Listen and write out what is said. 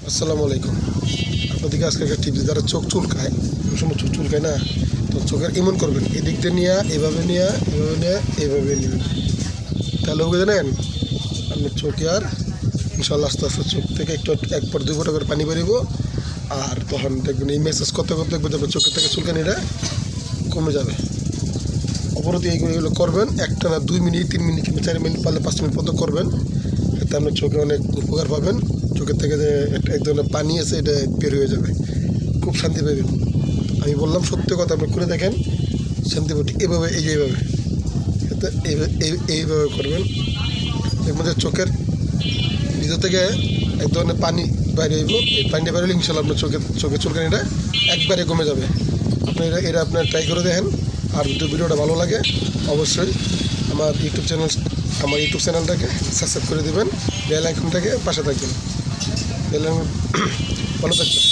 আসসালামু আলাইকুম। আপনাদেরকে আজকে একটা টিপস, যারা চোখ চুলকায়, ওই সময় চোখ চুলকায় না, তো চোখের এমন করবেন, এদিক দিয়ে নিয়ে এভাবে নিয়ে এভাবে নেবেন। তাহলে ওকে জানেন আপনার চোখে আর ইনশাল্লাহ আস্তে আস্তে চোখ থেকে একটু এক পর দুই ফোঁটা করে পানি বেরিব। আর তখন দেখবেন এই মেসেজ করতে করতে দেখবেন যে আপনার চোখের থেকে চুলকানিটা কমে যাবে। অপরত এইগুলো করবেন, একটা না 2 মিনিট 3 মিনিট কিংবা 4 মিনিট, পারলে 5 মিনিট পর্যন্ত করবেন। এতে আপনার চোখে অনেক উপকার পাবেন। চোখের থেকে যে এক ধরনের পানি আছে, এটা বের হয়ে যাবে, খুব শান্তি পাবেন। আমি বললাম সত্য কথা, আপনি করে দেখেন, শান্তি পাবেন। ঠিক এভাবে, এই যে এইভাবে, এতে এইভাবে করবেন, দেখবেন যে চোখের ভিতর থেকে এক ধরনের পানি বাইরে হইব। এই পানিটা বাইরে হলে ইনশাল্লাহ আপনার চোখের চুলকানিটা একবারে কমে যাবে। আপনি এটা আপনার ট্রাই করে দেখেন। আর যদি ভিডিওটা ভালো লাগে অবশ্যই আমার ইউটিউব চ্যানেলটাকে সাবস্ক্রাইব করে দেবেন, বেল আইকনটাকে পাশে থাকবেন। বেল আইকন ভালো থাকবেন।